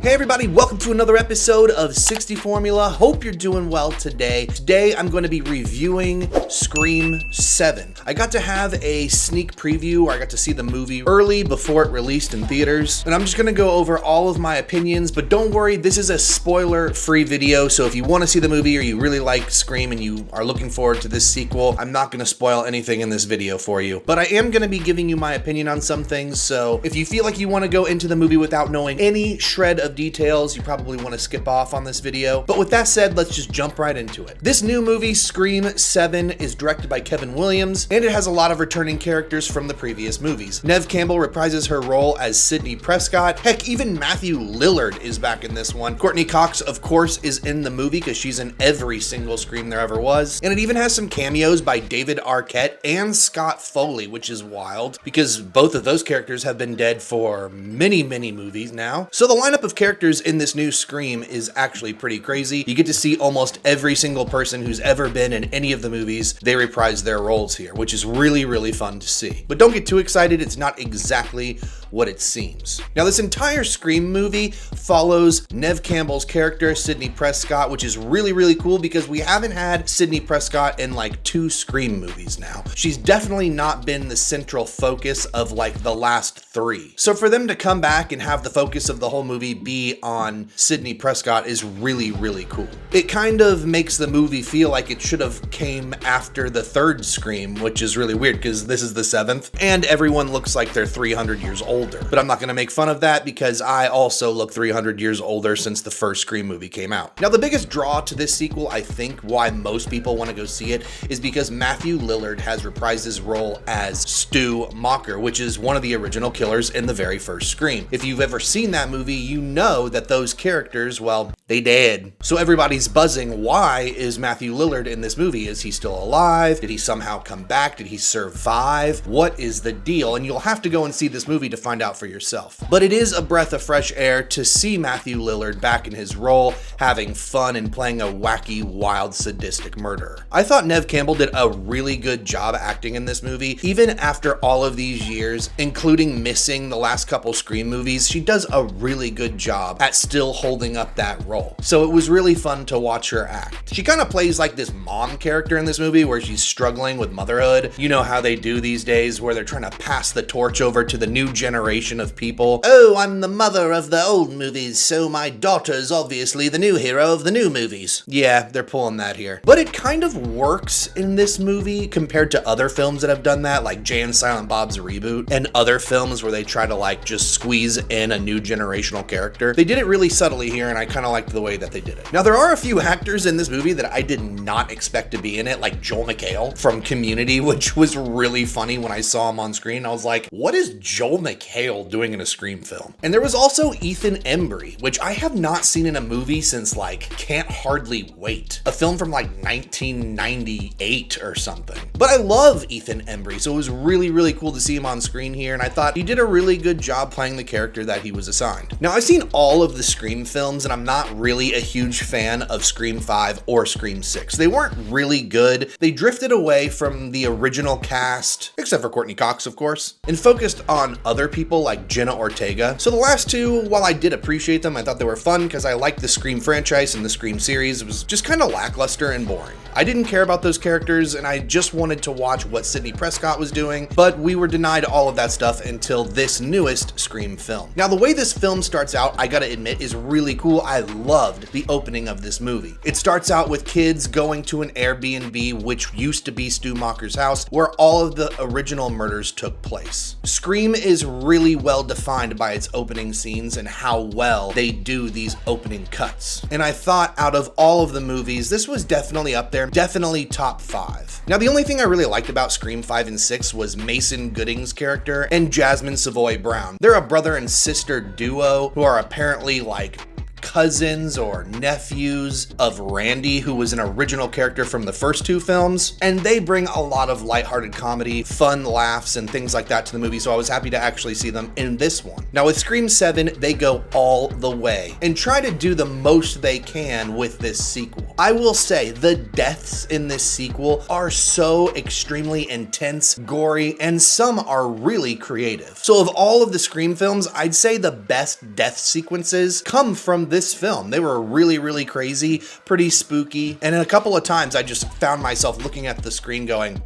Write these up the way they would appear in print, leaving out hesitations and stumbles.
Hey everybody, welcome to another episode of 60 Formula. Hope you're doing well today. Today I'm going to be reviewing Scream 7. I got to have a sneak preview where I got to see the movie early before it released in theaters. And I'm just going to go over all of my opinions, but don't worry, this is a spoiler-free video. So if you want to see the movie or you really like Scream and you are looking forward to this sequel, I'm not going to spoil anything in this video for you. But I am going to be giving you my opinion on some things. So if you feel like you want to go into the movie without knowing any shred of details, you probably want to skip off on this video. But with that said, let's just jump right into it. This new movie, Scream 7, is directed by Kevin Williams, and it has a lot of returning characters from the previous movies. Neve Campbell reprises her role as Sidney Prescott. Heck, even Matthew Lillard is back in this one. Courtney Cox, of course, is in the movie because she's in every single Scream there ever was. And it even has some cameos by David Arquette and Scott Foley, which is wild because both of those characters have been dead for many movies now. So the lineup of characters in this new Scream is actually pretty crazy. You get to see almost every single person who's ever been in any of the movies. They reprise their roles here, which is really fun to see. But don't get too excited, it's not exactly what it seems. Now, this entire Scream movie follows Neve Campbell's character, Sidney Prescott, which is really cool because we haven't had Sidney Prescott in like 2 Scream movies now. She's definitely not been the central focus of like the last 3. So for them to come back and have the focus of the whole movie be on Sidney Prescott is really cool. It kind of makes the movie feel like it should have came after the 3rd Scream, which is really weird because this is the 7th and everyone looks like they're 300 years older. But I'm not going to make fun of that because I also look 300 years older since the first Scream movie came out. Now, the biggest draw to this sequel, I think why most people want to go see it, is because Matthew Lillard has reprised his role as Stu Macher, which is one of the original killers in the very first Scream. If you've ever seen that movie, you know that those characters, well, they dead. So everybody's buzzing, why is Matthew Lillard in this movie? Is he still alive? Did he somehow come back? Did he survive? What is the deal? And you'll have to go and see this movie to find out for yourself. But it is a breath of fresh air to see Matthew Lillard back in his role, having fun and playing a wacky, wild, sadistic murderer. I thought Neve Campbell did a really good job acting in this movie. Even after all of these years, including missing the last couple Scream movies, she does a really good job at still holding up that role. So it was really fun to watch her act. She kind of plays like this mom character in this movie where she's struggling with motherhood. You know how they do these days where they're trying to pass the torch over to the new generation of people. Oh, I'm the mother of the old movies, so my daughter's obviously the new hero of the new movies. Yeah, they're pulling that here. But it kind of works in this movie compared to other films that have done that, like Jay and Silent Bob's Reboot and other films where they try to like just squeeze in a new generational character. They did it really subtly here and I kind of liked the way that they did it. Now, there are a few actors in this movie that I did not expect to be in it, like Joel McHale from Community, which was really funny when I saw him on screen. I was like, what is Joel McHale doing in a Scream film? And there was also Ethan Embry, which I have not seen in a movie since like Can't Hardly Wait, a film from like 1998 or something. But I love Ethan Embry, so it was really cool to see him on screen here, and I thought he did a really good job playing the character that he was assigned. Now, I've seen all of the Scream films, and I'm not really a huge fan of Scream 5 or Scream 6. They weren't really good. They drifted away from the original cast, except for Courtney Cox, of course, and focused on other people like Jenna Ortega. So the last 2, while I did appreciate them, I thought they were fun because I liked the Scream franchise and the Scream series. It was just kind of lackluster and boring. I didn't care about those characters and I just wanted to watch what Sidney Prescott was doing, but we were denied all of that stuff until this newest Scream film. Now, the way this film starts out, I gotta admit, is really cool. I loved the opening of this movie. It starts out with kids going to an Airbnb, which used to be Stu Macher's house, where all of the original murders took place. Scream is really well defined by its opening scenes and how well they do these opening cuts. And I thought out of all of the movies, this was definitely up there, definitely top 5. Now, the only thing I really liked about Scream 5 and 6 was Mason Gooding's character and Jasmine Savoy Brown. They're a brother and sister duo who are apparently like cousins or nephews of Randy, who was an original character from the first 2 films, and they bring a lot of lighthearted comedy, fun laughs, and things like that to the movie, so I was happy to actually see them in this one. Now, with Scream 7, they go all the way and try to do the most they can with this sequel. I will say the deaths in this sequel are so extremely intense, gory, and some are really creative. So of all of the Scream films, I'd say the best death sequences come from this film. They were really, really crazy, pretty spooky, and a couple of times I just found myself looking at the screen going,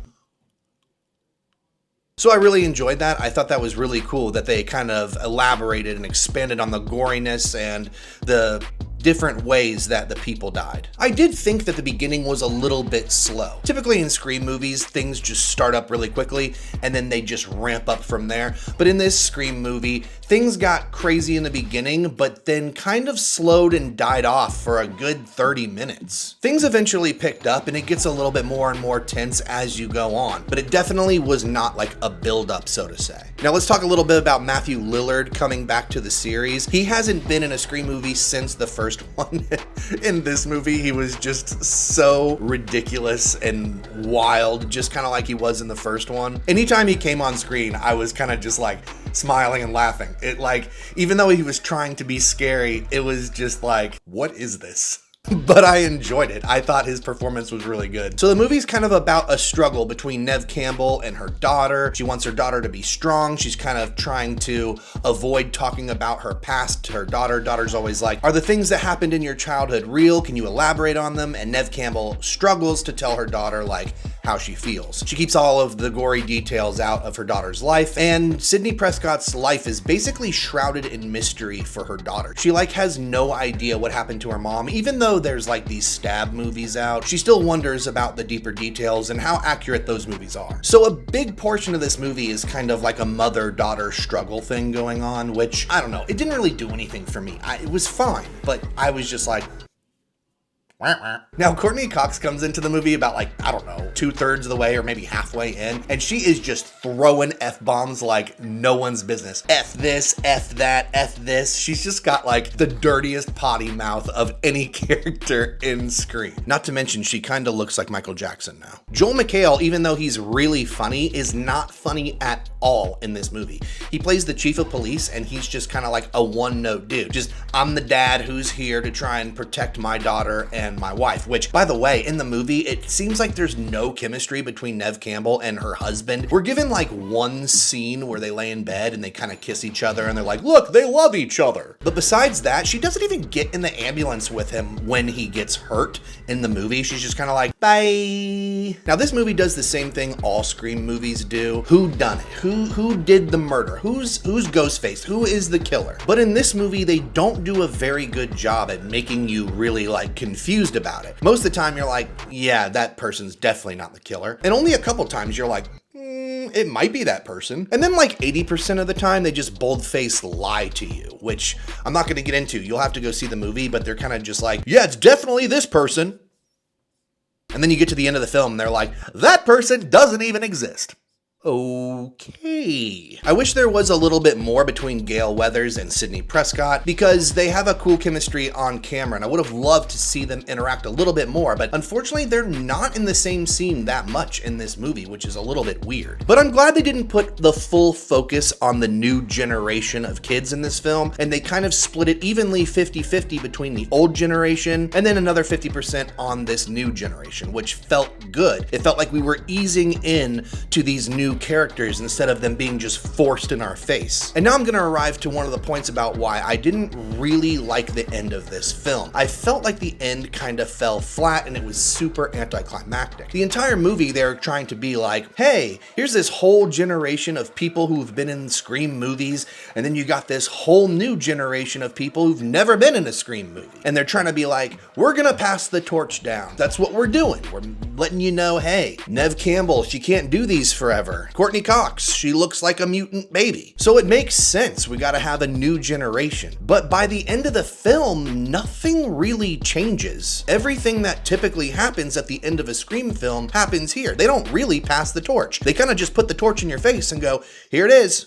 so I really enjoyed that. I thought that was really cool that they kind of elaborated and expanded on the goriness and the different ways that the people died. I did think that the beginning was a little bit slow. Typically in Scream movies, things just start up really quickly and then they just ramp up from there. But in this Scream movie, things got crazy in the beginning, but then kind of slowed and died off for a good 30 minutes. Things eventually picked up and it gets a little bit more and more tense as you go on, but it definitely was not like a build-up, so to say. Now let's talk a little bit about Matthew Lillard coming back to the series. He hasn't been in a Scream movie since the first one. In this movie, he was just so ridiculous and wild, just kind of like he was in the first one. Anytime he came on screen, I was kind of just like smiling and laughing. It like, even though he was trying to be scary, it was just like, what is this? But I enjoyed it. I thought his performance was really good. So the movie's kind of about a struggle between Neve Campbell and her daughter. She wants her daughter to be strong. She's kind of trying to avoid talking about her past to her daughter. Daughter's always like, are the things that happened in your childhood real? Can you elaborate on them? And Neve Campbell struggles to tell her daughter like how she feels. She keeps all of the gory details out of her daughter's life, and Sidney Prescott's life is basically shrouded in mystery for her daughter. She like has no idea what happened to her mom, even though there's like these stab movies out. She still wonders about the deeper details and how accurate those movies are. So a big portion of this movie is kind of like a mother-daughter struggle thing going on, which I don't know, it didn't really do anything for me. It was fine, but I was just like, now, Courtney Cox comes into the movie about like, I don't know, 2/3 of the way or maybe halfway in, and she is just throwing F-bombs like no one's business. F this, F that, F this. She's just got like the dirtiest potty mouth of any character in Scream. Not to mention, she kind of looks like Michael Jackson now. Joel McHale, even though he's really funny, is not funny at all in this movie. He plays the chief of police and he's just kind of like a one-note dude. Just, I'm the dad who's here to try and protect my daughter and my wife, which, by the way, in the movie, it seems like there's no chemistry between Neve Campbell and her husband. We're given like one scene where they lay in bed and they kind of kiss each other and they're like, look, they love each other. But besides that, she doesn't even get in the ambulance with him when he gets hurt in the movie. She's just kind of like, bye. Now, this movie does the same thing all Scream movies do. Who done it? Who did the murder? Who's Ghostface? Who is the killer? But in this movie, they don't do a very good job at making you really like confused about it. Most of the time you're like, yeah, that person's definitely not the killer. And only a couple times you're like, it might be that person. And then like 80% of the time they just bold-faced lie to you, which I'm not going to get into. You'll have to go see the movie, but they're kind of just like, yeah, it's definitely this person. And then you get to the end of the film and they're like, that person doesn't even exist. Okay. I wish there was a little bit more between Gale Weathers and Sidney Prescott because they have a cool chemistry on camera and I would have loved to see them interact a little bit more, but unfortunately they're not in the same scene that much in this movie, which is a little bit weird. But I'm glad they didn't put the full focus on the new generation of kids in this film, and they kind of split it evenly 50-50 between the old generation and then another 50% on this new generation, which felt good. It felt like we were easing in to these new characters instead of them being just forced in our face. And now I'm going to arrive to one of the points about why I didn't really like the end of this film. I felt like the end kind of fell flat and it was super anticlimactic. The entire movie they're trying to be like, hey, here's this whole generation of people who've been in Scream movies, and then you got this whole new generation of people who've never been in a Scream movie. And they're trying to be like, we're going to pass the torch down. That's what we're doing. We're letting you know, hey, Neve Campbell, she can't do these forever. Courtney Cox, she looks like a mutant baby. So it makes sense, we gotta have a new generation. But by the end of the film, nothing really changes. Everything that typically happens at the end of a Scream film happens here. They don't really pass the torch. They kind of just put the torch in your face and go, here it is.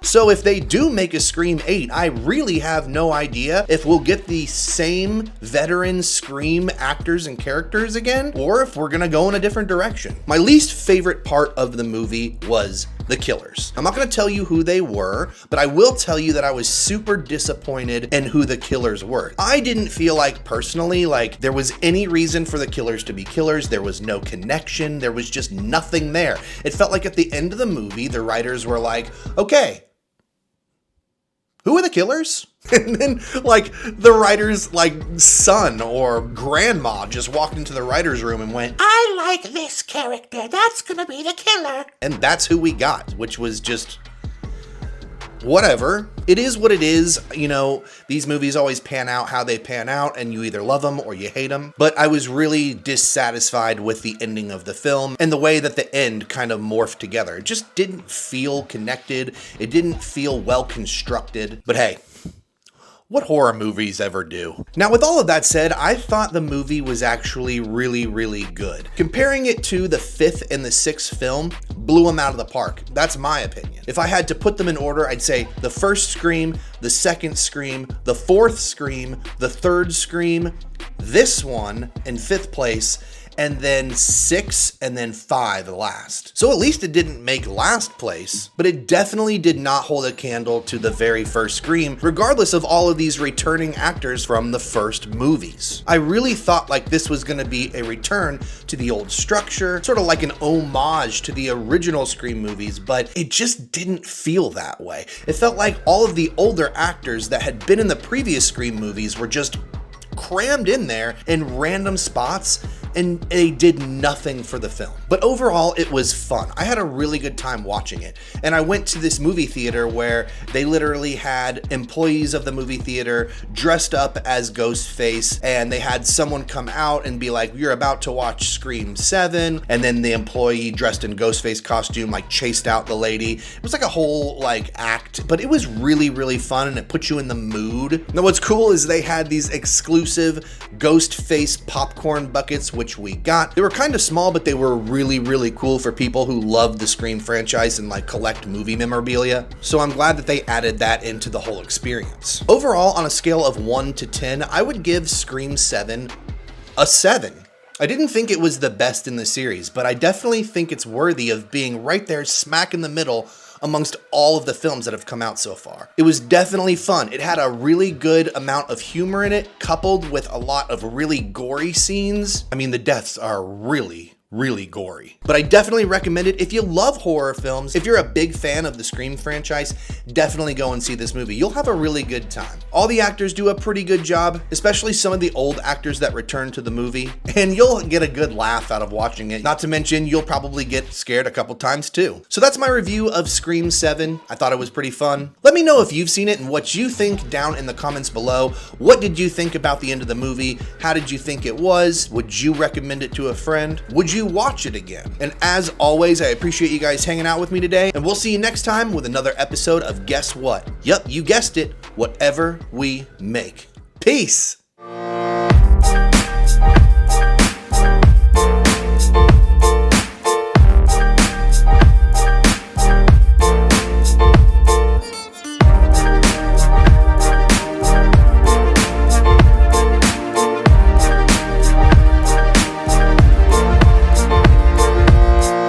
So if they do make a Scream 8, I really have no idea if we'll get the same veteran Scream actors and characters again, or if we're gonna go in a different direction. My least favorite part of the movie was the killers. I'm not gonna tell you who they were, but I will tell you that I was super disappointed in who the killers were. I didn't feel like, personally, like there was any reason for the killers to be killers. There was no connection. There was just nothing there. It felt like at the end of the movie, the writers were like, okay, who are the killers? And then, like, the writer's, like, son or grandma just walked into the writer's room and went, I like this character. That's gonna be the killer. and that's who we got, which was just whatever. It is what it is. You know, these movies always pan out how they pan out, and you either love them or you hate them. But I was really dissatisfied with the ending of the film and the way that the end kind of morphed together. It just didn't feel connected. It didn't feel well constructed. But hey, what horror movies ever do? Now, with all of that said, I thought the movie was actually really, really good. Comparing it to the 5th and the 6th film blew them out of the park. That's my opinion. If I had to put them in order, I'd say the first Scream, the second Scream, the 4th Scream, the 3rd Scream, this one in 5th place, and then 6, and then 5 last. So at least it didn't make last place, but it definitely did not hold a candle to the very first Scream, regardless of all of these returning actors from the first movies. I really thought like this was gonna be a return to the old structure, sort of like an homage to the original Scream movies, but it just didn't feel that way. It felt like all of the older actors that had been in the previous Scream movies were just crammed in there in random spots, and they did nothing for the film. But overall, it was fun. I had a really good time watching it. And I went to this movie theater where they literally had employees of the movie theater dressed up as Ghostface, and they had someone come out and be like, you're about to watch Scream 7, and then the employee dressed in Ghostface costume like chased out the lady. It was like a whole like act, but it was really, really fun, and it put you in the mood. Now what's cool is they had these exclusive Ghostface popcorn buckets, which we got. They were kind of small, but they were really, really cool for people who love the Scream franchise and like collect movie memorabilia. So I'm glad that they added that into the whole experience. Overall, on a scale of 1 to 10, I would give Scream 7 a 7. I didn't think it was the best in the series, but I definitely think it's worthy of being right there smack in the middle amongst all of the films that have come out so far. It was definitely fun. It had a really good amount of humor in it, coupled with a lot of really gory scenes. I mean, the deaths are really gory. But I definitely recommend it. If you love horror films, if you're a big fan of the Scream franchise, definitely go and see this movie. You'll have a really good time. All the actors do a pretty good job, especially some of the old actors that return to the movie, and you'll get a good laugh out of watching it. Not to mention, you'll probably get scared a couple times too. So that's my review of Scream 7. I thought it was pretty fun. Let me know if you've seen it and what you think down in the comments below. What did you think about the end of the movie? How did you think it was? Would you recommend it to a friend? Would you watch it again? And as always, I appreciate you guys hanging out with me today, and we'll see you next time with another episode of Guess What? Yep, you guessed it, whatever we make. Peace!